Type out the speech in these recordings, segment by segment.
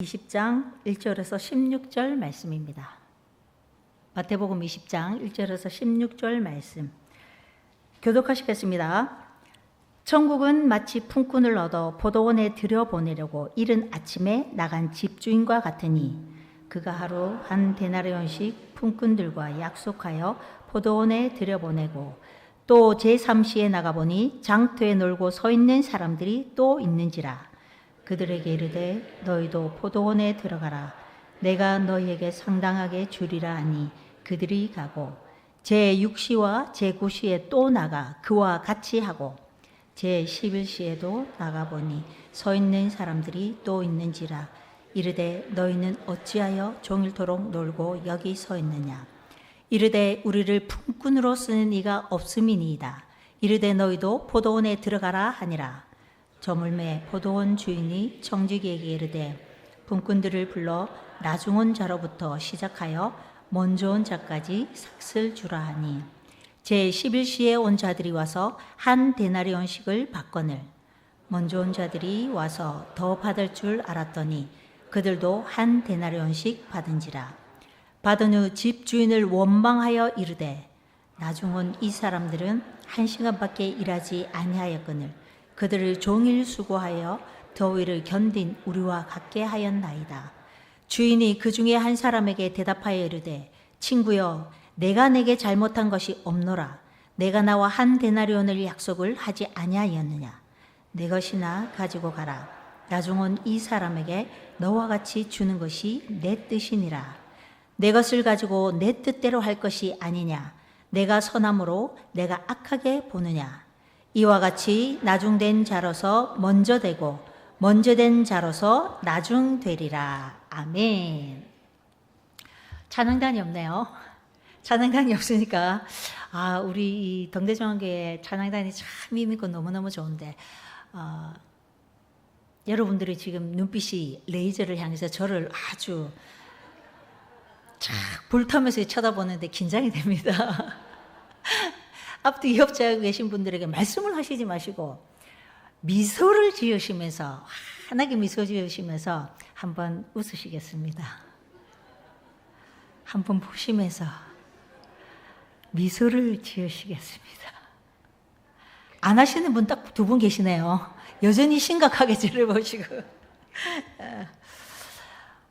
20장 1절에서 16절 말씀입니다. 마태복음 20장 1절에서 16절 말씀 교독하시겠습니다. 천국은 마치 품꾼을 얻어 포도원에 들여보내려고 이른 아침에 나간 집주인과 같으니 그가 하루 한 데나리온씩 품꾼들과 약속하여 포도원에 들여보내고 또 제3시에 나가보니 장터에 놀고 서 있는 사람들이 또 있는지라. 그들에게 이르되 너희도 포도원에 들어가라. 내가 너희에게 상당하게 주리라 하니 그들이 가고 제6시와 제9시에 또 나가 그와 같이 하고 제11시에도 나가보니 서 있는 사람들이 또 있는지라. 이르되 너희는 어찌하여 종일토록 놀고 여기 서 있느냐. 이르되 우리를 품꾼으로 쓰는 이가 없음이니이다. 이르되 너희도 포도원에 들어가라 하니라. 저물매 포도원 주인이 청지기에게 이르되 품꾼들을 불러 나중 온 자로부터 시작하여 먼저 온 자까지 삭슬 주라 하니 제11시에 온 자들이 와서 한 데나리온씩을 받거늘 먼저 온 자들이 와서 더 받을 줄 알았더니 그들도 한 데나리온씩 받은지라. 받은 후 집주인을 원망하여 이르되 나중 온 이 사람들은 1시간밖에 일하지 아니하였거늘 그들을 종일 수고하여 더위를 견딘 우리와 같게 하였나이다. 주인이 그 중에 한 사람에게 대답하여 이르되 친구여 내가 내게 잘못한 것이 없노라. 내가 나와 한 데나리온을 약속을 하지 아니하였느냐. 내 것이나 가지고 가라. 나중 온 이 사람에게 너와 같이 주는 것이 내 뜻이니라. 내 것을 가지고 내 뜻대로 할 것이 아니냐. 내가 선함으로 내가 악하게 보느냐. 이와 같이 나중된 자로서 먼저 되고 먼저 된 자로서 나중 되리라. 아멘. 찬양단이 없네요. 찬양단이 없으니까 우리 이 덩대중앙교회 찬양단이 참 힘있고 너무너무 좋은데 여러분들이 지금 눈빛이 레이저를 향해서 저를 아주 착 불타면서 쳐다보는데 긴장이 됩니다. 앞뒤 옆자에 계신 분들에게 말씀을 하시지 마시고 미소를 지으시면서 환하게 미소 지으시면서 한번 웃으시겠습니다. 한번 보시면서 미소를 지으시겠습니다. 안 하시는 분 딱 2분 계시네요. 여전히 심각하게 저를 보시고.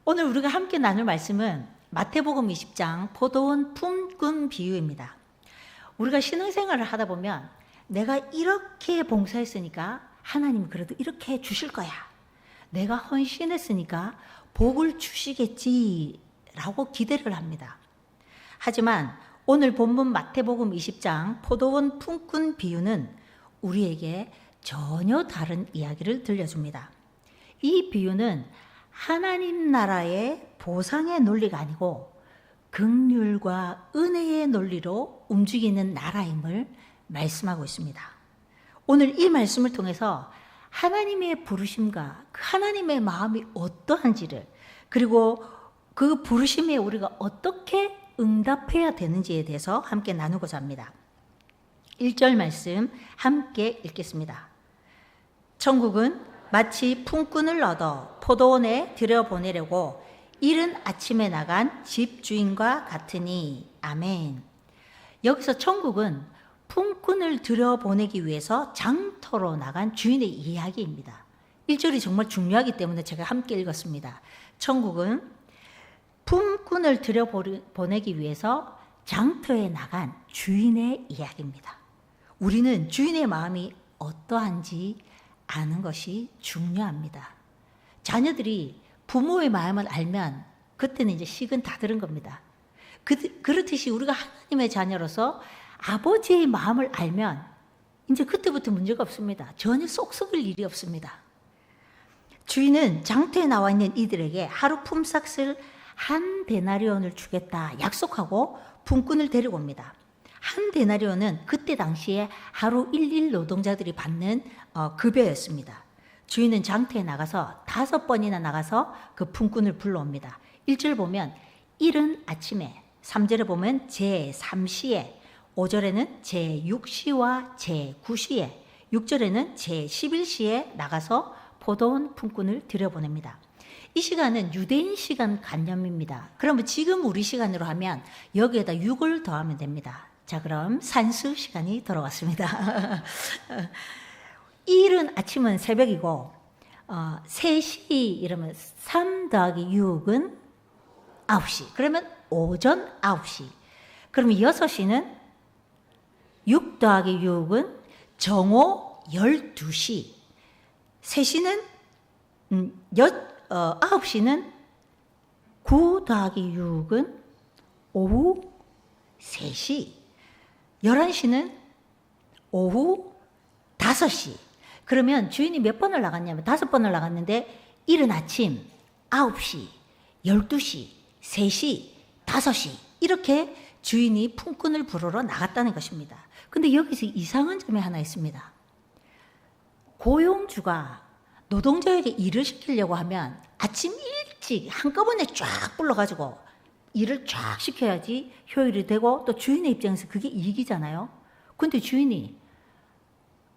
오늘 우리가 함께 나눌 말씀은 마태복음 20장 포도원 품꾼 비유입니다. 우리가 신앙생활을 하다 보면 내가 이렇게 봉사했으니까 하나님 그래도 이렇게 주실 거야. 내가 헌신했으니까 복을 주시겠지라고 기대를 합니다. 하지만 오늘 본문 마태복음 20장 포도원 품꾼 비유는 우리에게 전혀 다른 이야기를 들려줍니다. 이 비유는 하나님 나라의 보상의 논리가 아니고 긍휼과 은혜의 논리로 움직이는 나라임을 말씀하고 있습니다. 오늘 이 말씀을 통해서 하나님의 부르심과 그 하나님의 마음이 어떠한지를 그리고 그 부르심에 우리가 어떻게 응답해야 되는지에 대해서 함께 나누고자 합니다. 1절 말씀 함께 읽겠습니다. 천국은 마치 품꾼을 얻어 포도원에 들여보내려고 이른 아침에 나간 집주인과 같으니. 아멘. 여기서 천국은 품꾼을 들여보내기 위해서 장터로 나간 주인의 이야기입니다. 1절이 정말 중요하기 때문에 제가 함께 읽었습니다. 천국은 품꾼을 들여보내기 위해서 장터에 나간 주인의 이야기입니다. 우리는 주인의 마음이 어떠한지 아는 것이 중요합니다. 자녀들이 부모의 마음을 알면 그때는 이제 식은 다 들은 겁니다. 그렇듯이 우리가 하나님의 자녀로서 아버지의 마음을 알면 이제 그때부터 문제가 없습니다. 전혀 속 썩을 일이 없습니다. 주인은 장터에 나와 있는 이들에게 하루 품삯을 한 데나리온을 주겠다 약속하고 품꾼을 데리고 옵니다. 한 데나리온은 그때 당시에 하루 일일 노동자들이 받는 급여였습니다. 주인은 장터에 나가서 5번이나 나가서 그 품꾼을 불러옵니다. 1절 보면 이른 아침에, 3절에 보면 제3시에, 5절에는 제6시와 제9시에, 6절에는 제11시에 나가서 포도원 품꾼을 들여보냅니다. 이 시간은 유대인 시간 관념입니다. 그러면 지금 우리 시간으로 하면 여기에다 6을 더하면 됩니다. 자, 그럼 산수 시간이 돌아왔습니다. 이른 아침은 새벽이고 3시 이러면 3 더하기 6은 9시. 그러면 오전 9시. 그러면 6시는 6 더하기 6은 정오 12시. 3시는 9시는 9 더하기 6은 오후 3시. 11시는 오후 5시. 그러면 주인이 몇 번을 나갔냐면 5번을 나갔는데 이른 아침 9시, 12시, 3시, 5시 이렇게 주인이 품꾼을 부르러 나갔다는 것입니다. 근데 여기서 이상한 점이 하나 있습니다. 고용주가 노동자에게 일을 시키려고 하면 아침 일찍 한꺼번에 쫙 불러가지고 일을 쫙 시켜야지 효율이 되고 또 주인의 입장에서 그게 이익이잖아요. 근데 주인이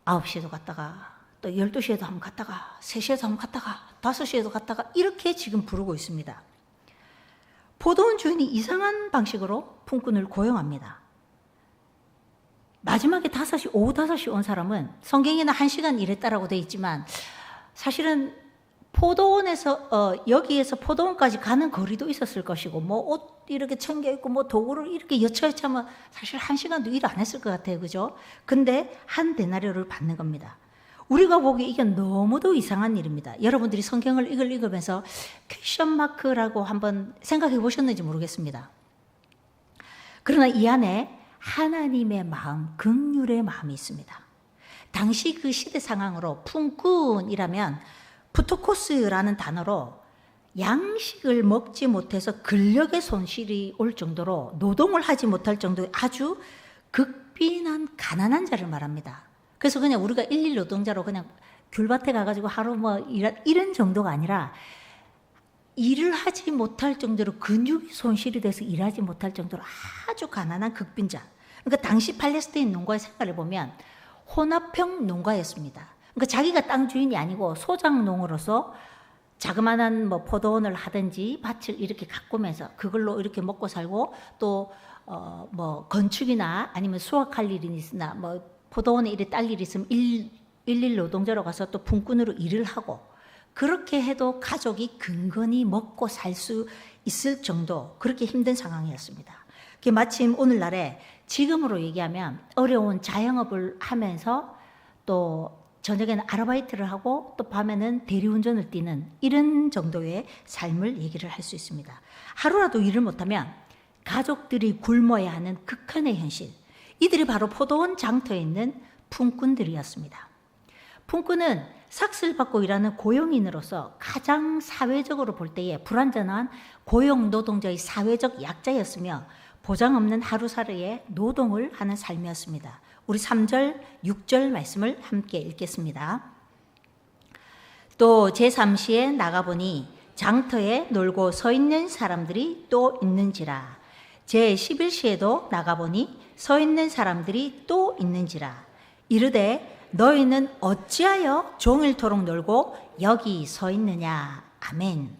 9시에도 갔다가 또 12시에도 한번 갔다가 3시에도 한번 갔다가 5시에도 갔다가 이렇게 지금 부르고 있습니다. 포도원 주인이 이상한 방식으로 품꾼을 고용합니다. 마지막에 오후 5시 온 사람은 성경에는 1시간 일했다라고 되어 있지만 사실은 포도원에서 여기에서 포도원까지 가는 거리도 있었을 것이고 뭐 옷 이렇게 챙겨 입고 뭐 도구를 이렇게 여차여차하면 사실 1시간도 일 안 했을 것 같아요. 그죠? 근데 한 데나리오를 받는 겁니다. 우리가 보기에 이게 너무도 이상한 일입니다. 여러분들이 성경을 읽으면서 퀘션 마크라고 한번 생각해 보셨는지 모르겠습니다. 그러나 이 안에 하나님의 마음, 긍휼의 마음이 있습니다. 당시 그 시대 상황으로 품꾼이라면 푸토코스라는 단어로 양식을 먹지 못해서 근력의 손실이 올 정도로 노동을 하지 못할 정도의 아주 극빈한 가난한 자를 말합니다. 그래서 그냥 우리가 일일 노동자로 그냥 귤밭에 가가지고 하루 뭐 이런 정도가 아니라 일을 하지 못할 정도로 근육이 손실이 돼서 일하지 못할 정도로 아주 가난한 극빈자. 그러니까 당시 팔레스타인 농가의 생활을 보면 혼합형 농가였습니다. 그러니까 자기가 땅 주인이 아니고 소작농으로서 자그마한 뭐 포도원을 하든지 밭을 이렇게 가꾸면서 그걸로 이렇게 먹고 살고 또 뭐 건축이나 아니면 수확할 일이 있으나 뭐 포도원에 일에 딸 일이 있으면 일일 노동자로 가서 또 품꾼으로 일을 하고 그렇게 해도 가족이 근근히 먹고 살 수 있을 정도 그렇게 힘든 상황이었습니다. 마침 오늘날에 지금으로 얘기하면 어려운 자영업을 하면서 또 저녁에는 아르바이트를 하고 또 밤에는 대리운전을 뛰는 이런 정도의 삶을 얘기를 할 수 있습니다. 하루라도 일을 못하면 가족들이 굶어야 하는 극한의 현실. 이들이 바로 포도원 장터에 있는 품꾼들이었습니다. 품꾼은 삭슬 받고 일하는 고용인으로서 가장 사회적으로 볼 때에 불완전한 고용 노동자의 사회적 약자였으며 보장 없는 하루살이의 노동을 하는 삶이었습니다. 우리 3절, 6절 말씀을 함께 읽겠습니다. 또 제3시에 나가보니 장터에 놀고 서 있는 사람들이 또 있는지라. 제11시에도 나가보니 서 있는 사람들이 또 있는지라. 이르되 너희는 어찌하여 종일토록 놀고 여기 서 있느냐. 아멘.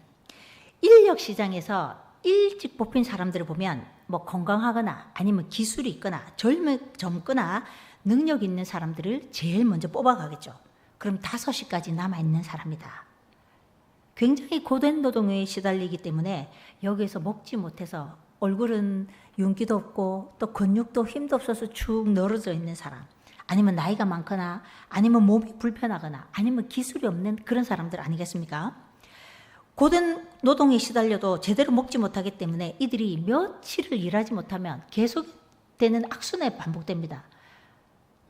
인력시장에서 일찍 뽑힌 사람들을 보면 뭐 건강하거나 아니면 기술이 있거나 젊거나 능력 있는 사람들을 제일 먼저 뽑아가겠죠. 그럼 5시까지 남아있는 사람이다. 굉장히 고된 노동에 시달리기 때문에 여기에서 먹지 못해서 얼굴은 윤기도 없고 또 근육도 힘도 없어서 축 늘어져 있는 사람, 아니면 나이가 많거나 아니면 몸이 불편하거나 아니면 기술이 없는 그런 사람들 아니겠습니까? 고된 노동에 시달려도 제대로 먹지 못하기 때문에 이들이 며칠을 일하지 못하면 계속되는 악순환이 반복됩니다.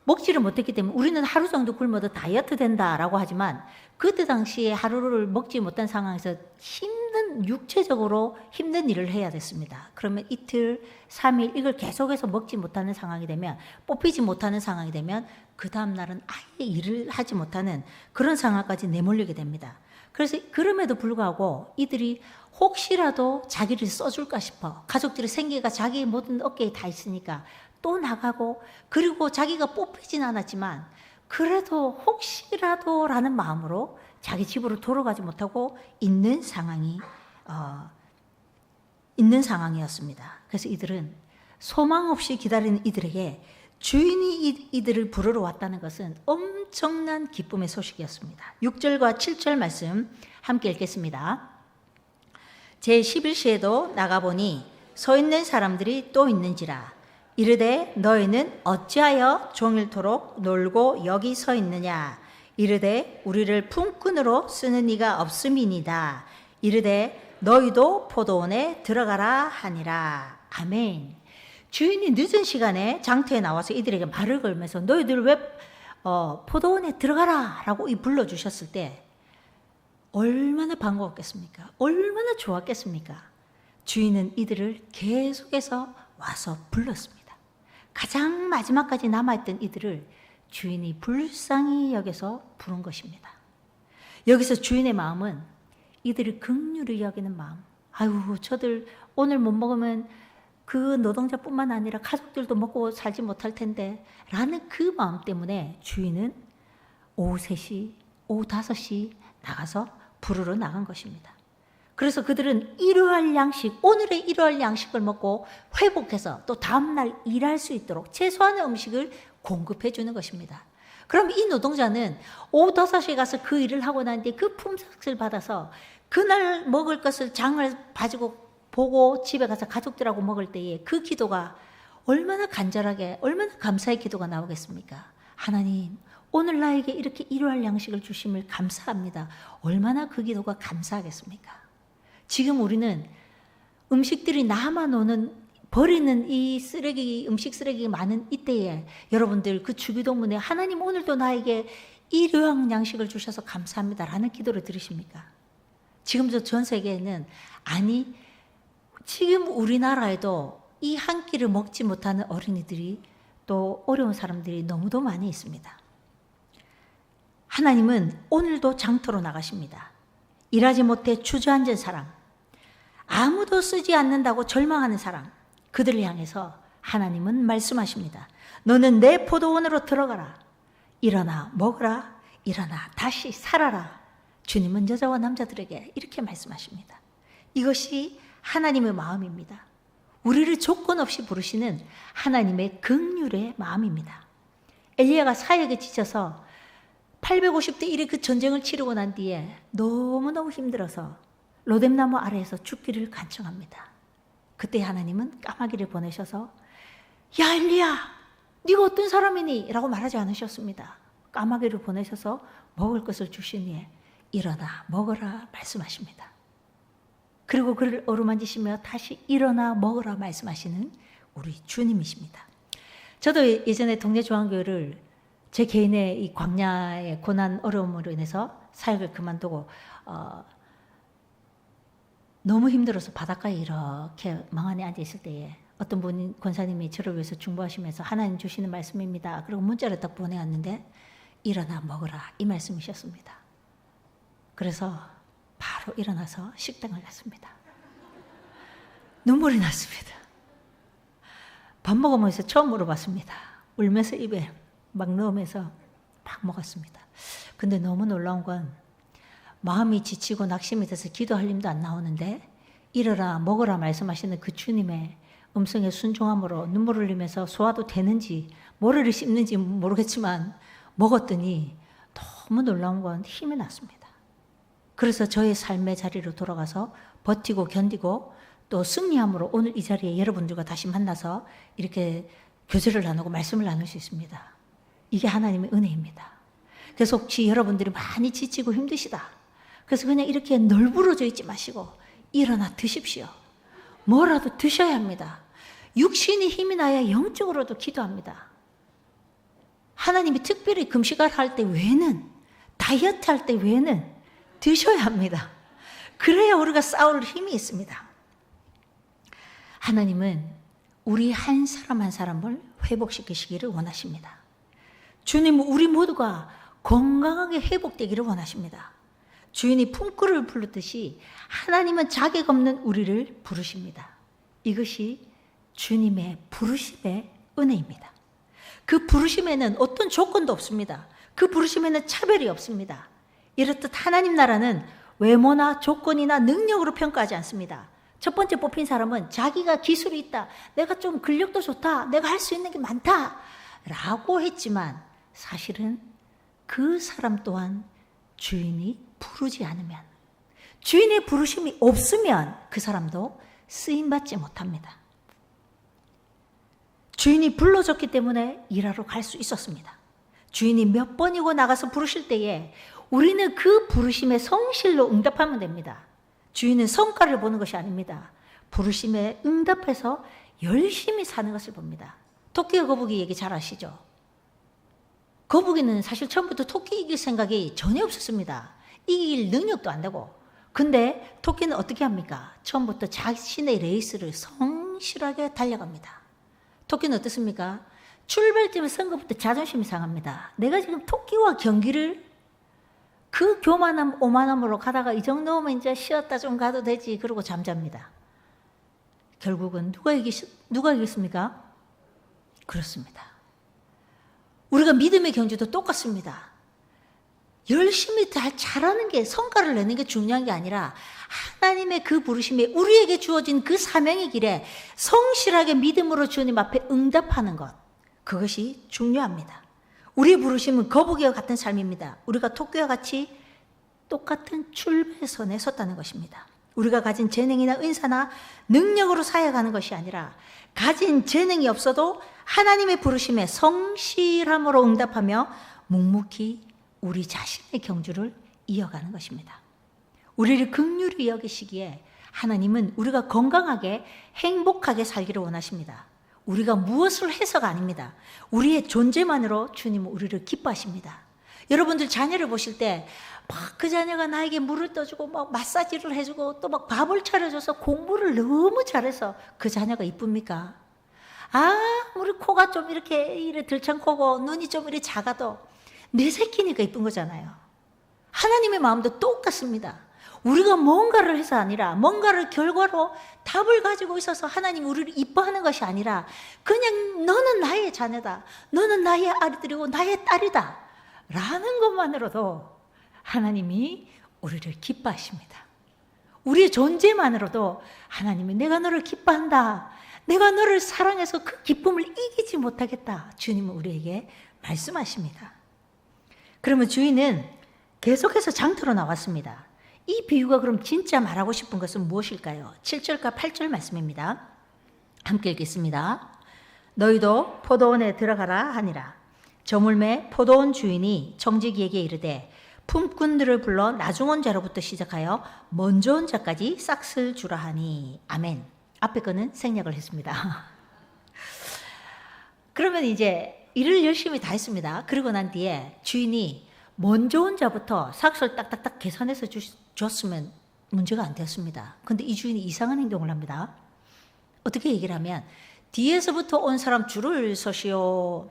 먹지를 못했기 때문에 우리는 하루 정도 굶어도 다이어트 된다라고 하지만 그때 당시에 하루를 먹지 못한 상황에서 육체적으로 힘든 일을 해야 됐습니다. 그러면 이틀, 3일 이걸 계속해서 먹지 못하는 상황이 되면, 뽑히지 못하는 상황이 되면 그 다음 날은 아예 일을 하지 못하는 그런 상황까지 내몰리게 됩니다. 그래서 그럼에도 불구하고 이들이 혹시라도 자기를 써줄까 싶어, 가족들의 생계가 자기의 모든 어깨에 다 있으니까 또 나가고, 그리고 자기가 뽑히진 않았지만 그래도 혹시라도라는 마음으로 자기 집으로 돌아가지 못하고 있는 상황이었습니다. 그래서 이들은 소망 없이 기다리는 이들에게 주인이 이들을 부르러 왔다는 것은 엄청난 기쁨의 소식이었습니다. 6절과 7절 말씀 함께 읽겠습니다. 제11시에도 나가보니 서 있는 사람들이 또 있는지라. 이르되 너희는 어찌하여 종일토록 놀고 여기 서 있느냐. 이르되 우리를 품꾼으로 쓰는 이가 없음이니이다. 이르되 너희도 포도원에 들어가라 하니라. 아멘. 주인이 늦은 시간에 장터에 나와서 이들에게 말을 걸면서 너희들 왜 포도원에 들어가라 라고 불러주셨을 때 얼마나 반가웠겠습니까? 얼마나 좋았겠습니까? 주인은 이들을 계속해서 와서 불렀습니다. 가장 마지막까지 남아있던 이들을 주인이 불쌍히 여겨서 부른 것입니다. 여기서 주인의 마음은 이들을 긍휼히 여기는 마음. 아유, 저들 오늘 못 먹으면 그 노동자뿐만 아니라 가족들도 먹고 살지 못할 텐데 라는 그 마음 때문에 주인은 오후 3시, 오후 5시 나가서 부르러 나간 것입니다. 그래서 그들은 일요일 양식, 오늘의 일요일 양식을 먹고 회복해서 또 다음날 일할 수 있도록 최소한의 음식을 공급해 주는 것입니다. 그럼 이 노동자는 오후 5시에 가서 그 일을 하고 난 뒤에 그 품삯을 받아서 그날 먹을 것을 장을 가지고 보고 집에 가서 가족들하고 먹을 때에 그 기도가 얼마나 간절하게, 얼마나 감사의 기도가 나오겠습니까? 하나님, 오늘 나에게 이렇게 일요일 양식을 주심을 감사합니다. 얼마나 그 기도가 감사하겠습니까? 지금 우리는 음식들이 남아노는 버리는 이 쓰레기, 음식 쓰레기가 많은 이때에 여러분들 그 주기도문에 하나님 오늘도 나에게 일요일 양식을 주셔서 감사합니다라는 기도를 들으십니까? 지금도 전 세계에는 아니 지금 우리나라에도 이 한 끼를 먹지 못하는 어린이들이 또 어려운 사람들이 너무도 많이 있습니다. 하나님은 오늘도 장터로 나가십니다. 일하지 못해 주저앉은 사람, 아무도 쓰지 않는다고 절망하는 사람, 그들을 향해서 하나님은 말씀하십니다. 너는 내 포도원으로 들어가라. 일어나 먹어라. 일어나 다시 살아라. 주님은 여자와 남자들에게 이렇게 말씀하십니다. 이것이 하나님의 마음입니다. 우리를 조건 없이 부르시는 하나님의 긍휼의 마음입니다. 엘리야가 사역에 지쳐서 850대 1의 그 전쟁을 치르고 난 뒤에 너무너무 힘들어서 로뎀나무 아래에서 죽기를 간청합니다. 그때 하나님은 까마귀를 보내셔서 야 엘리야 네가 어떤 사람이니? 라고 말하지 않으셨습니다. 까마귀를 보내셔서 먹을 것을 주시니 일어나 먹어라 말씀하십니다. 그리고 그를 어루만지시며 다시 일어나 먹으라 말씀하시는 우리 주님이십니다. 저도 예전에 동네 조항교회를 제 개인의 이 광야의 고난 어려움으로 인해서 사역을 그만두고 너무 힘들어서 바닷가에 이렇게 망안에 앉아 있을 때에 어떤 분 권사님이 저를 위해서 중보하시면서 하나님 주시는 말씀입니다. 그리고 문자를 딱 보내왔는데 일어나 먹으라 이 말씀이셨습니다. 그래서 바로 일어나서 식당을 갔습니다. 눈물이 났습니다. 밥 먹으면서 처음 물어봤습니다. 울면서 입에 막 넣으면서 막 먹었습니다. 근데 너무 놀라운 건 마음이 지치고 낙심이 돼서 기도할 힘도 안 나오는데 일어나 먹으라 말씀하시는 그 주님의 음성에 순종함으로 눈물을 흘리면서 소화도 되는지 모래를 씹는지 모르겠지만 먹었더니 너무 놀라운 건 힘이 났습니다. 그래서 저의 삶의 자리로 돌아가서 버티고 견디고 또 승리함으로 오늘 이 자리에 여러분들과 다시 만나서 이렇게 교제를 나누고 말씀을 나눌 수 있습니다. 이게 하나님의 은혜입니다. 그래서 혹시 여러분들이 많이 지치고 힘드시다. 그래서 그냥 이렇게 널브러져 있지 마시고 일어나 드십시오. 뭐라도 드셔야 합니다. 육신이 힘이 나야 영적으로도 기도합니다. 하나님이 특별히 금식을 할 때 외에는 다이어트 할 때 외에는 드셔야 합니다. 그래야 우리가 싸울 힘이 있습니다. 하나님은 우리 한 사람 한 사람을 회복시키시기를 원하십니다. 주님은 우리 모두가 건강하게 회복되기를 원하십니다. 주인이 품꾼을 부르듯이 하나님은 자격 없는 우리를 부르십니다. 이것이 주님의 부르심의 은혜입니다. 그 부르심에는 어떤 조건도 없습니다. 그 부르심에는 차별이 없습니다. 이렇듯 하나님 나라는 외모나 조건이나 능력으로 평가하지 않습니다. 첫 번째 뽑힌 사람은 자기가 기술이 있다, 내가 좀 근력도 좋다, 내가 할 수 있는 게 많다 라고 했지만 사실은 그 사람 또한 주인이 부르지 않으면, 주인의 부르심이 없으면 그 사람도 쓰임받지 못합니다. 주인이 불러줬기 때문에 일하러 갈 수 있었습니다. 주인이 몇 번이고 나가서 부르실 때에 우리는 그 부르심에 성실로 응답하면 됩니다. 주인은 성과를 보는 것이 아닙니다. 부르심에 응답해서 열심히 사는 것을 봅니다. 토끼와 거북이 얘기 잘 아시죠? 거북이는 사실 처음부터 토끼 이길 생각이 전혀 없었습니다. 이길 능력도 안 되고. 근데 토끼는 어떻게 합니까? 처음부터 자신의 레이스를 성실하게 달려갑니다. 토끼는 어떻습니까? 출발점에 선 것부터 자존심이 상합니다. 내가 지금 토끼와 경기를 그 교만함, 오만함으로 가다가 이 정도면 이제 쉬었다 좀 가도 되지. 그러고 잠잡니다. 결국은 누가 이겼습니까? 그렇습니다. 우리가 믿음의 경주도 똑같습니다. 열심히 잘하는 게, 성과를 내는 게 중요한 게 아니라 하나님의 그 부르심에 우리에게 주어진 그 사명의 길에 성실하게 믿음으로 주님 앞에 응답하는 것, 그것이 중요합니다. 우리의 부르심은 거북이와 같은 삶입니다. 우리가 토끼와 같이 똑같은 출발선에 섰다는 것입니다. 우리가 가진 재능이나 은사나 능력으로 사역하는 것이 아니라 가진 재능이 없어도 하나님의 부르심에 성실함으로 응답하며 묵묵히 우리 자신의 경주를 이어가는 것입니다. 우리를 긍휼히 여기시기에 하나님은 우리가 건강하게 행복하게 살기를 원하십니다. 우리가 무엇을 해서가 아닙니다. 우리의 존재만으로 주님은 우리를 기뻐하십니다. 여러분들 자녀를 보실 때 막 그 자녀가 나에게 물을 떠주고 막 마사지를 해주고 또 막 밥을 차려줘서 공부를 너무 잘해서 그 자녀가 이쁩니까? 아무리 코가 좀 이렇게 들창코고 눈이 좀 이렇게 작아도 내 새끼니까 이쁜 거잖아요. 하나님의 마음도 똑같습니다. 우리가 뭔가를 해서 아니라 뭔가를 결과로 답을 가지고 있어서 하나님 우리를 이뻐하는 것이 아니라 그냥 너는 나의 자녀다, 너는 나의 아들이고 나의 딸이다 라는 것만으로도 하나님이 우리를 기뻐하십니다. 우리의 존재만으로도 하나님이 내가 너를 기뻐한다, 내가 너를 사랑해서 그 기쁨을 이기지 못하겠다, 주님은 우리에게 말씀하십니다. 그러면 주인은 계속해서 장터로 나왔습니다. 이 비유가 그럼 진짜 말하고 싶은 것은 무엇일까요? 7절과 8절 말씀입니다. 함께 읽겠습니다. 너희도 포도원에 들어가라 하니라. 저물매 포도원 주인이 청지기에게 이르되 품꾼들을 불러 나중 온 자로부터 시작하여 먼저 온 자까지 싹쓸 주라 하니. 아멘. 앞에 거는 생략을 했습니다. 그러면 이제 일을 열심히 다 했습니다. 그러고 난 뒤에 주인이 먼저 온 자부터 삭설 딱딱딱 계산해서 줬으면 문제가 안 되었습니다. 근데 이 주인이 이상한 행동을 합니다. 어떻게 얘기를 하면 뒤에서부터 온 사람 줄을 서시오.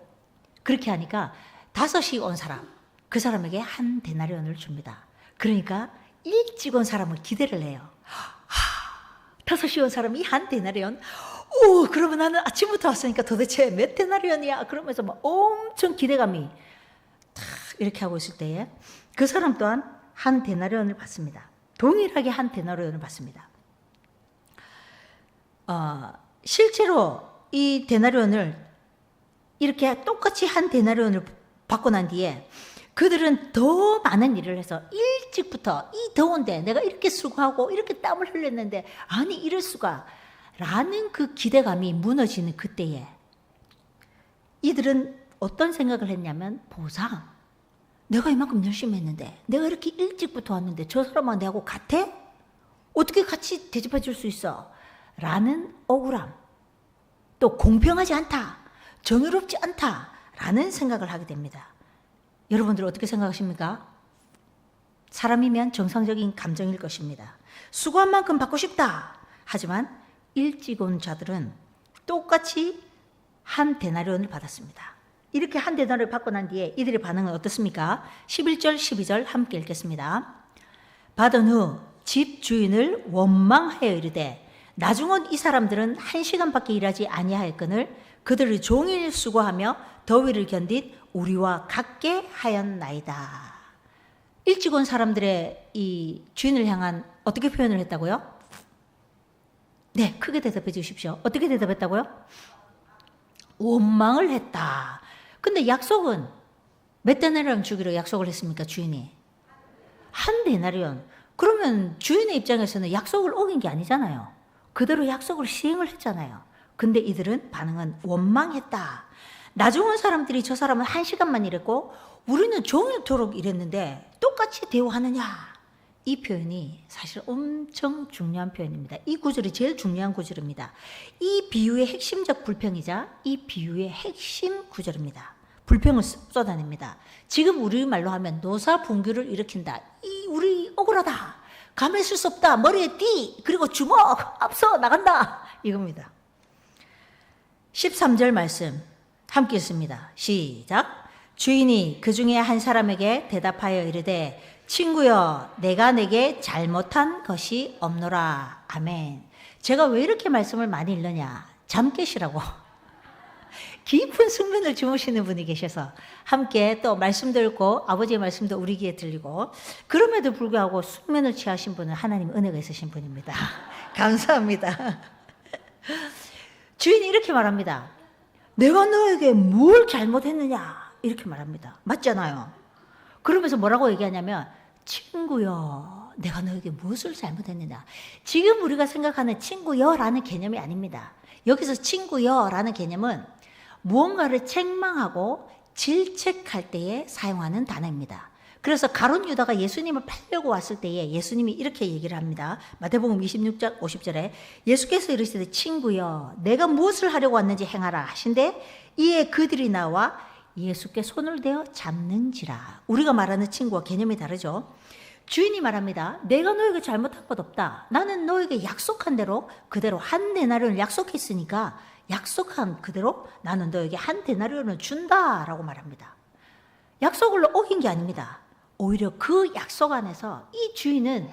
그렇게 하니까 5시 온 사람, 그 사람에게 한 데나리온을 줍니다. 그러니까 일찍 온 사람을 기대를 해요. 5시 온 사람이 한 데나리온? 오, 그러면 나는 아침부터 왔으니까 도대체 몇 데나리온이야? 그러면서 막 엄청 기대감이 탁 이렇게 하고 있을 때에 그 사람 또한 한 데나리온을 받습니다. 동일하게 한 데나리온을 받습니다. 실제로 이 데나리온을 이렇게 똑같이 한 데나리온을 받고 난 뒤에 그들은 더 많은 일을 해서 일찍부터 이 더운데 내가 이렇게 수고하고 이렇게 땀을 흘렸는데 아니 이럴 수가 라는 그 기대감이 무너지는 그때에 이들은 어떤 생각을 했냐면 보상, 내가 이만큼 열심히 했는데 내가 이렇게 일찍부터 왔는데 저 사람하고 내하고 같아? 어떻게 같이 대접해 줄 수 있어? 라는 억울함, 또 공평하지 않다, 정의롭지 않다 라는 생각을 하게 됩니다. 여러분들 어떻게 생각하십니까? 사람이면 정상적인 감정일 것입니다. 수고한 만큼 받고 싶다. 하지만 일찍 온 자들은 똑같이 한 데나리온을 받았습니다. 이렇게 한 데나리온을 받고 난 뒤에 이들의 반응은 어떻습니까? 11절 12절 함께 읽겠습니다. 받은 후 집 주인을 원망하여 이르되 나중 온 이 사람들은 1시간밖에 일하지 아니하였거늘 그들을 종일 수고하며 더위를 견딘 우리와 같게 하였나이다. 일찍 온 사람들의 이 주인을 향한 어떻게 표현을 했다고요? 네, 크게 대답해 주십시오. 어떻게 대답했다고요? 원망을 했다. 근데 약속은 몇 데나리온 주기로 약속을 했습니까, 주인이? 한 데나리온. 그러면 주인의 입장에서는 약속을 어긴 게 아니잖아요. 그대로 약속을 시행을 했잖아요. 근데 이들은 반응은 원망했다. 나중 온 사람들이 저 사람은 1시간만 일했고 우리는 종일토록 일했는데 똑같이 대우하느냐? 이 표현이 사실 엄청 중요한 표현입니다. 이 구절이 제일 중요한 구절입니다. 이 비유의 핵심적 불평이자 이 비유의 핵심 구절입니다. 불평을 쏟아냅니다. 지금 우리말로 하면 노사분규를 일으킨다. 우리 억울하다. 감에 쓸 수 없다. 머리에 띠. 그리고 주먹. 앞서 나간다. 이겁니다. 13절 말씀 함께 읽습니다. 시작. 주인이 그 중에 한 사람에게 대답하여 이르되 친구여 내가 내게 잘못한 것이 없노라. 아멘. 제가 왜 이렇게 말씀을 많이 읽느냐. 잠 깨시라고. 깊은 숙면을 주무시는 분이 계셔서 함께 또 말씀 듣고 아버지의 말씀도 우리 귀에 들리고 그럼에도 불구하고 숙면을 취하신 분은 하나님 은혜가 있으신 분입니다. 감사합니다. 주인이 이렇게 말합니다. 내가 너에게 뭘 잘못했느냐 이렇게 말합니다. 맞잖아요. 그러면서 뭐라고 얘기하냐면 친구여 내가 너에게 무엇을 잘못했느냐. 지금 우리가 생각하는 친구여라는 개념이 아닙니다. 여기서 친구여라는 개념은 무언가를 책망하고 질책할 때에 사용하는 단어입니다. 그래서 가룟 유다가 예수님을 팔려고 왔을 때에 예수님이 이렇게 얘기를 합니다. 마태복음 26장 50절에 예수께서 이르시되 친구여 내가 무엇을 하려고 왔는지 행하라 하신데 이에 그들이 나와 예수께 손을 대어 잡는지라. 우리가 말하는 친구와 개념이 다르죠. 주인이 말합니다. 내가 너에게 잘못한 것 없다. 나는 너에게 약속한 대로 그대로 한 데나리온을 약속했으니까 약속한 그대로 나는 너에게 한 데나리온을 준다라고 말합니다. 약속을 어긴 게 아닙니다. 오히려 그 약속 안에서 이 주인은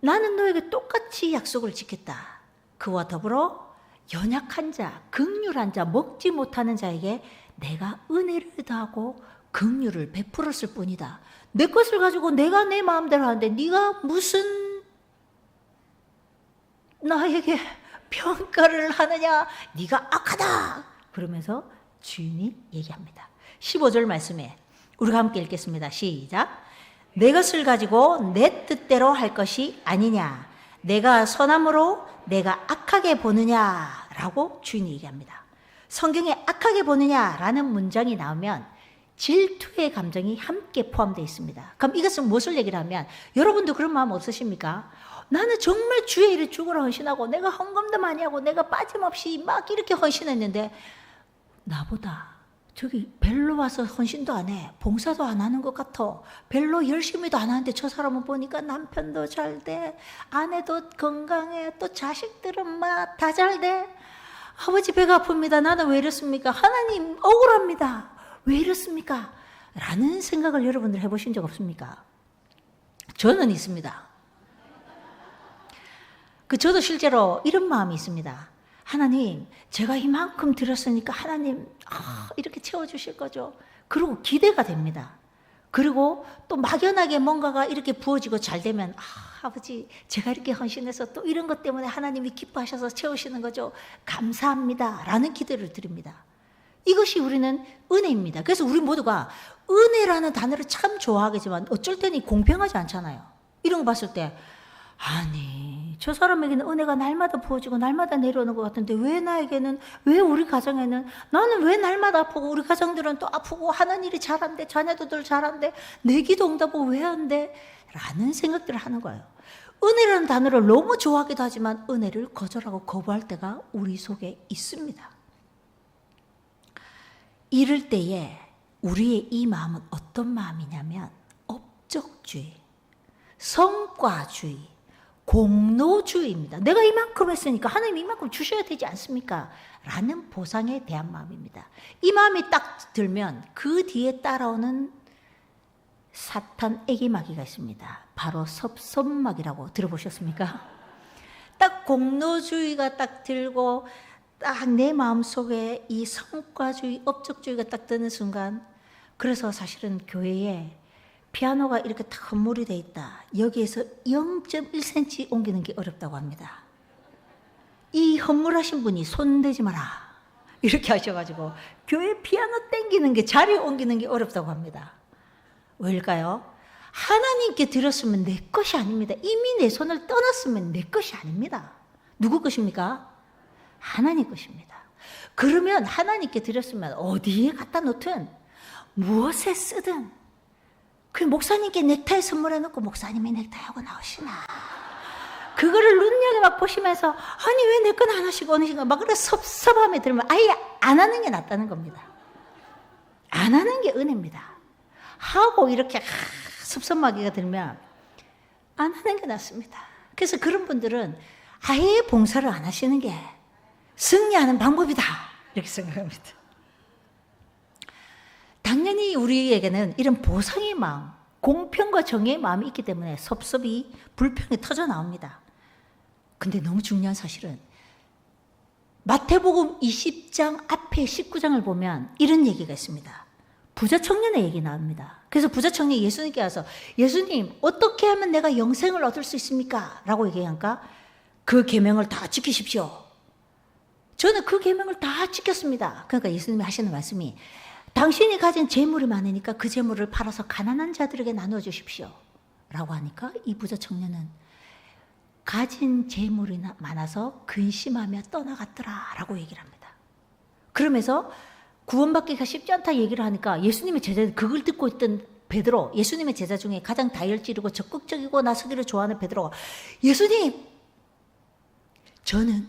나는 너에게 똑같이 약속을 지켰다. 그와 더불어 연약한 자, 긍휼한 자, 먹지 못하는 자에게 내가 은혜를 더하고 긍휼을 베풀었을 뿐이다. 내 것을 가지고 내가 내 마음대로 하는데 네가 무슨 나에게 평가를 하느냐. 네가 악하다. 그러면서 주인이 얘기합니다. 15절 말씀에 우리가 함께 읽겠습니다. 시작. 내 것을 가지고 내 뜻대로 할 것이 아니냐. 내가 선함으로 내가 악하게 보느냐라고 주인이 얘기합니다. 성경에 악하게 보느냐라는 문장이 나오면 질투의 감정이 함께 포함되어 있습니다. 그럼 이것은 무엇을 얘기를 하면 여러분도 그런 마음 없으십니까? 나는 정말 주의 일을 죽으라 헌신하고 내가 헌금도 많이 하고 내가 빠짐없이 막 이렇게 헌신했는데 나보다 저기 별로 와서 헌신도 안 해. 봉사도 안 하는 것 같아. 별로 열심히도 안 하는데 저 사람은 보니까 남편도 잘 돼. 아내도 건강해. 또 자식들은 막 다 잘 돼. 아버지 배가 아픕니다. 나는 왜 이렇습니까? 하나님 억울합니다. 왜 이렇습니까? 라는 생각을 여러분들 해보신 적 없습니까? 저는 있습니다. 저도 실제로 이런 마음이 있습니다. 하나님, 제가 이만큼 드렸으니까 하나님 이렇게 채워주실 거죠. 그리고 기대가 됩니다. 그리고 또 막연하게 뭔가가 이렇게 부어지고 잘 되면 아버지 제가 이렇게 헌신해서 또 이런 것 때문에 하나님이 기뻐하셔서 채우시는 거죠. 감사합니다. 라는 기대를 드립니다. 이것이 우리는 은혜입니다. 그래서 우리 모두가 은혜라는 단어를 참 좋아하겠지만 어쩔 때는 공평하지 않잖아요. 이런 거 봤을 때 아니 저 사람에게는 은혜가 날마다 부어지고 날마다 내려오는 것 같은데 왜 나에게는, 왜 우리 가정에는, 나는 왜 날마다 아프고 우리 가정들은 또 아프고 하는 일이 잘한대, 자녀들 잘한대, 내 기도 응답은 왜 안 돼? 라는 생각들을 하는 거예요. 은혜라는 단어를 너무 좋아하기도 하지만 은혜를 거절하고 거부할 때가 우리 속에 있습니다. 이럴 때에 우리의 이 마음은 어떤 마음이냐면 업적주의, 성과주의, 공로주의입니다. 내가 이만큼 했으니까 하나님 이만큼 주셔야 되지 않습니까? 라는 보상에 대한 마음입니다. 이 마음이 딱 들면 그 뒤에 따라오는 사탄 애기마귀가 있습니다. 바로 섭섭마귀라고 들어보셨습니까? 딱 공로주의가 딱 들고 딱 내 마음속에 이 성과주의, 업적주의가 딱 드는 순간, 그래서 사실은 교회에 피아노가 이렇게 탁 건물이 돼 있다. 여기에서 0.1cm 옮기는 게 어렵다고 합니다. 이 헌물하신 분이 손대지 마라 이렇게 하셔가지고 교회 피아노 땡기는 게 자리 옮기는 게 어렵다고 합니다. 왜일까요? 하나님께 드렸으면 내 것이 아닙니다. 이미 내 손을 떠났으면 내 것이 아닙니다. 누구 것입니까? 하나님 것입니다. 그러면 하나님께 드렸으면 어디에 갖다 놓든 무엇에 쓰든 그 목사님께 넥타이 선물해 놓고 목사님이 넥타이하고 나오시나 그거를 눈여겨 보시면서 아니 왜 내 건 안 하시고 오시는가 막 그런 섭섭함에 들면 아예 안 하는 게 낫다는 겁니다. 안 하는 게 은혜입니다. 하고 이렇게 섭섭하기가 들면 안 하는 게 낫습니다. 그래서 그런 분들은 아예 봉사를 안 하시는 게 승리하는 방법이다 이렇게 생각합니다. 당연히 우리에게는 이런 보상의 마음, 공평과 정의의 마음이 있기 때문에 섭섭이, 불평이 터져 나옵니다. 근데 너무 중요한 사실은 마태복음 20장 앞에 19장을 보면 이런 얘기가 있습니다. 부자 청년의 얘기 나옵니다. 그래서 부자 청년이 예수님께 와서 예수님 어떻게 하면 내가 영생을 얻을 수 있습니까? 라고 얘기하니까 그 계명을 다 지키십시오. 저는 그 계명을 다 지켰습니다. 그러니까 예수님이 하시는 말씀이 당신이 가진 재물이 많으니까 그 재물을 팔아서 가난한 자들에게 나눠 주십시오. 라고 하니까 이 부자 청년은 가진 재물이 많아서 근심하며 떠나갔더라 라고 얘기를 합니다. 그러면서 구원받기가 쉽지 않다 얘기를 하니까 예수님의 제자들 그걸 듣고 있던 베드로, 예수님의 제자 중에 가장 다혈질이고 적극적이고 나서기를 좋아하는 베드로가 예수님, 저는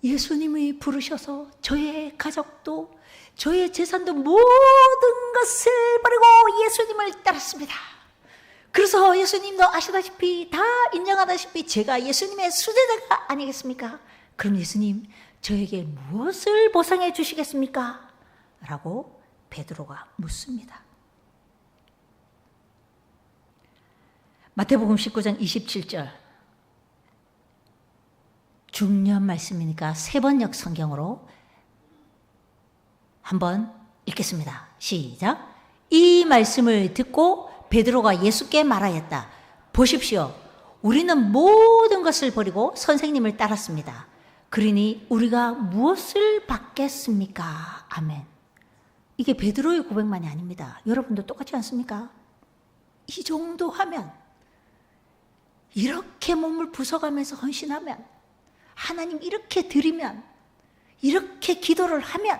예수님이 부르셔서 저의 가족도 저의 재산도 모든 것을 버리고 예수님을 따랐습니다. 그래서 예수님도 아시다시피 다 인정하다시피 제가 예수님의 수제자가 아니겠습니까? 그럼 예수님 저에게 무엇을 보상해 주시겠습니까? 라고 베드로가 묻습니다. 마태복음 19장 27절 중요한 말씀이니까 3번역 성경으로 한번 읽겠습니다. 시작. 이 말씀을 듣고 베드로가 예수께 말하였다. 보십시오. 우리는 모든 것을 버리고 선생님을 따랐습니다. 그러니 우리가 무엇을 받겠습니까? 아멘. 이게 베드로의 고백만이 아닙니다. 여러분도 똑같지 않습니까? 이 정도 하면 이렇게 몸을 부숴가면서 헌신하면 하나님 이렇게 드리면 이렇게 기도를 하면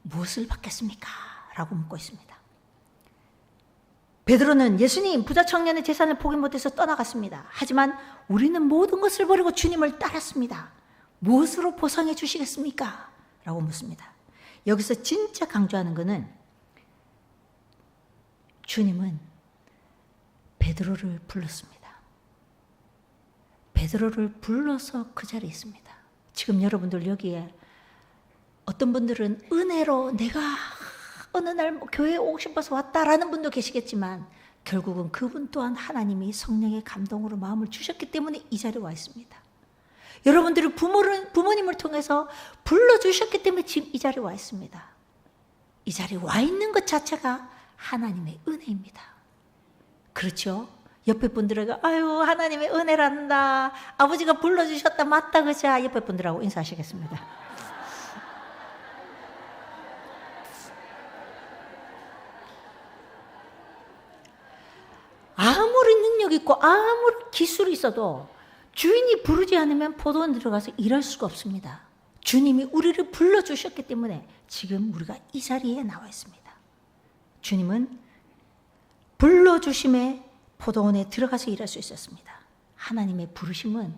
무엇을 받겠습니까? 라고 묻고 있습니다. 베드로는 예수님 부자 청년의 재산을 포기 못해서 떠나갔습니다. 하지만 우리는 모든 것을 버리고 주님을 따랐습니다. 무엇으로 보상해 주시겠습니까? 라고 묻습니다. 여기서 진짜 강조하는 것은 주님은 베드로를 불렀습니다. 베드로를 불러서 그 자리에 있습니다. 지금 여러분들 여기에 어떤 분들은 은혜로 내가 어느 날 교회에 오고 싶어서 왔다라는 분도 계시겠지만 결국은 그분 또한 하나님이 성령의 감동으로 마음을 주셨기 때문에 이 자리에 와 있습니다. 여러분들이 부모님을 통해서 불러주셨기 때문에 지금 이 자리에 와 있습니다. 이 자리에 와 있는 것 자체가 하나님의 은혜입니다. 그렇죠? 옆에 분들에게 아유 하나님의 은혜란다. 아버지가 불러주셨다. 맞다 그자. 옆에 분들하고 인사하시겠습니다. 아무리 능력 있고 아무리 기술이 있어도 주인이 부르지 않으면 포도원 들어가서 일할 수가 없습니다. 주님이 우리를 불러주셨기 때문에 지금 우리가 이 자리에 나와 있습니다. 주님은 불러주심에 포도원에 들어가서 일할 수 있었습니다. 하나님의 부르심은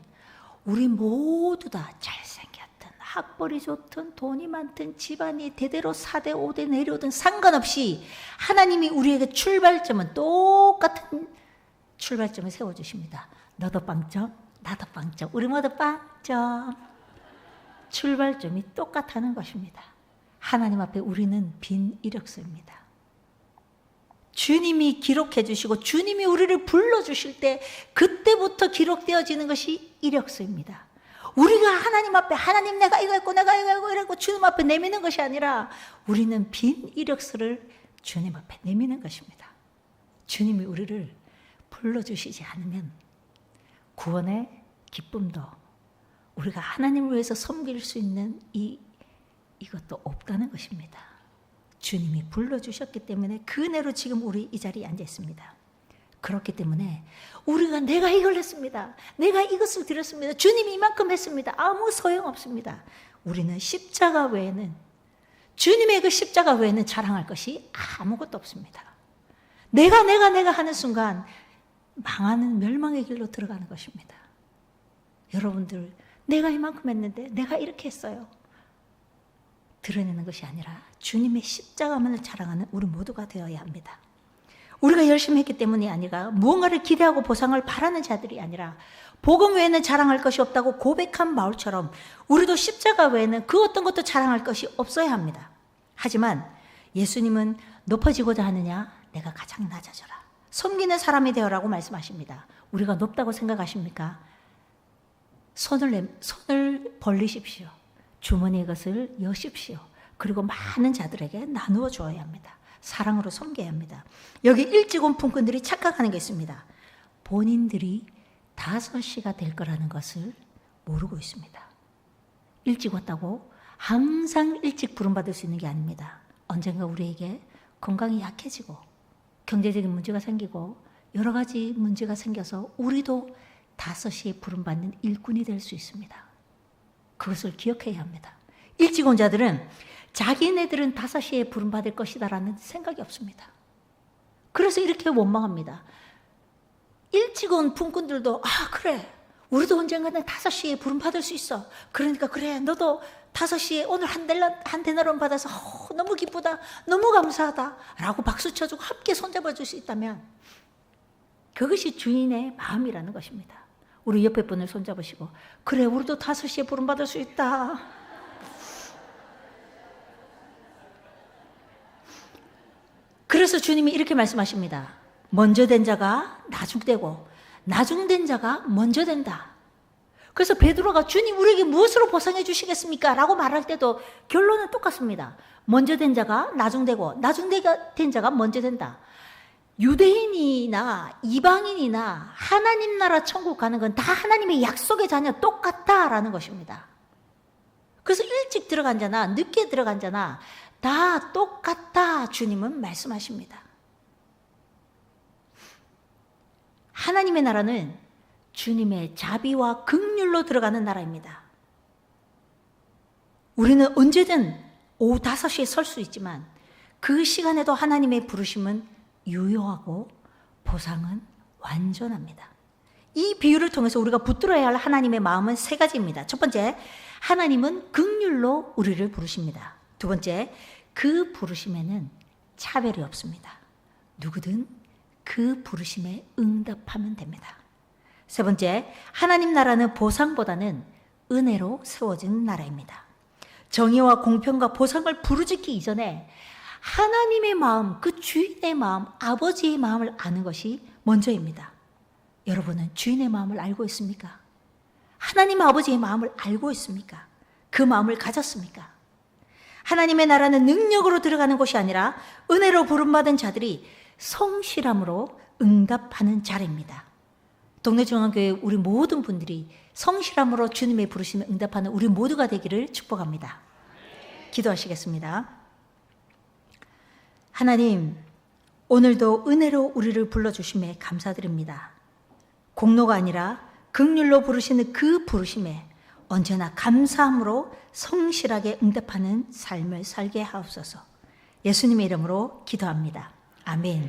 우리 모두 다 잘생겼든 학벌이 좋든 돈이 많든 집안이 대대로 4대 5대 내려오든 상관없이 하나님이 우리에게 출발점은 똑같은 출발점을 세워주십니다. 너도 빵점, 나도 빵점, 우리 모두 빵점. 출발점이 똑같다는 것입니다. 하나님 앞에 우리는 빈 이력서입니다. 주님이 기록해 주시고 주님이 우리를 불러주실 때 그때부터 기록되어지는 것이 이력서입니다. 우리가 하나님 앞에 하나님 내가 이거 했고 내가 이거 했고 이랬고 주님 앞에 내미는 것이 아니라 우리는 빈 이력서를 주님 앞에 내미는 것입니다. 주님이 우리를 불러주시지 않으면 구원의 기쁨도 우리가 하나님을 위해서 섬길 수 있는 이것도 없다는 것입니다. 주님이 불러주셨기 때문에 그 은혜로 지금 우리 이 자리에 앉아 있습니다. 그렇기 때문에 우리가 내가 이걸 했습니다. 내가 이것을 드렸습니다. 주님이 이만큼 했습니다. 아무 소용없습니다. 우리는 십자가 외에는 주님의 그 십자가 외에는 자랑할 것이 아무것도 없습니다. 내가 하는 순간 망하는 멸망의 길로 들어가는 것입니다. 여러분들 내가 이만큼 했는데 내가 이렇게 했어요. 드러내는 것이 아니라 주님의 십자가만을 자랑하는 우리 모두가 되어야 합니다. 우리가 열심히 했기 때문이 아니라 무언가를 기대하고 보상을 바라는 자들이 아니라 복음 외에는 자랑할 것이 없다고 고백한 바울처럼 우리도 십자가 외에는 그 어떤 것도 자랑할 것이 없어야 합니다. 하지만 예수님은 높아지고자 하느냐? 내가 가장 낮아져라. 섬기는 사람이 되어라고 말씀하십니다. 우리가 높다고 생각하십니까? 손을 벌리십시오. 주머니의 것을 여십시오. 그리고 많은 자들에게 나누어 주어야 합니다. 사랑으로 섬겨야 합니다. 여기 일찍 온 품꾼들이 착각하는 게 있습니다. 본인들이 5시가 될 거라는 것을 모르고 있습니다. 일찍 왔다고 항상 일찍 부름받을 수 있는 게 아닙니다. 언젠가 우리에게 건강이 약해지고 경제적인 문제가 생기고 여러 가지 문제가 생겨서 우리도 5시에 부름받는 일꾼이 될 수 있습니다. 그것을 기억해야 합니다. 일찍 온 자들은 자기네들은 5시에 부름받을 것이다라는 생각이 없습니다. 그래서 이렇게 원망합니다. 일찍 온 품꾼들도 그래 우리도 언젠가는 5시에 부름받을 수 있어. 그러니까 그래 너도 5시에 오늘 한 데나리온 받아서 너무 기쁘다 너무 감사하다 라고 박수 쳐주고 함께 손잡아 줄 수 있다면 그것이 주인의 마음이라는 것입니다. 우리 옆에 분을 손잡으시고 그래 우리도 5시에 부름받을 수 있다. 그래서 주님이 이렇게 말씀하십니다. 먼저 된 자가 나중되고 나중된 자가 먼저 된다. 그래서 베드로가 주님 우리에게 무엇으로 보상해 주시겠습니까? 라고 말할 때도 결론은 똑같습니다. 먼저 된 자가 나중되고 나중된 자가 먼저 된다. 유대인이나 이방인이나 하나님 나라 천국 가는 건 다 하나님의 약속의 자녀 똑같다라는 것입니다. 그래서 일찍 들어간 자나 늦게 들어간 자나 다 똑같다 주님은 말씀하십니다. 하나님의 나라는 주님의 자비와 긍휼로 들어가는 나라입니다. 우리는 언제든 오후 5시에 설 수 있지만 그 시간에도 하나님의 부르심은 유효하고 보상은 완전합니다. 이 비유를 통해서 우리가 붙들어야 할 하나님의 마음은 3가지입니다. 첫 번째, 하나님은 긍휼로 우리를 부르십니다. 두 번째, 그 부르심에는 차별이 없습니다. 누구든 그 부르심에 응답하면 됩니다. 세 번째, 하나님 나라는 보상보다는 은혜로 세워진 나라입니다. 정의와 공평과 보상을 부르짖기 이전에 하나님의 마음, 그 주인의 마음, 아버지의 마음을 아는 것이 먼저입니다. 여러분은 주인의 마음을 알고 있습니까? 하나님 아버지의 마음을 알고 있습니까? 그 마음을 가졌습니까? 하나님의 나라는 능력으로 들어가는 곳이 아니라 은혜로 부름받은 자들이 성실함으로 응답하는 자리입니다. 동네중앙교회 우리 모든 분들이 성실함으로 주님의 부르심에 응답하는 우리 모두가 되기를 축복합니다. 기도하시겠습니다. 하나님, 오늘도 은혜로 우리를 불러주심에 감사드립니다. 공로가 아니라 긍휼로 부르시는 그 부르심에 언제나 감사함으로 성실하게 응답하는 삶을 살게 하옵소서. 예수님의 이름으로 기도합니다. 아멘.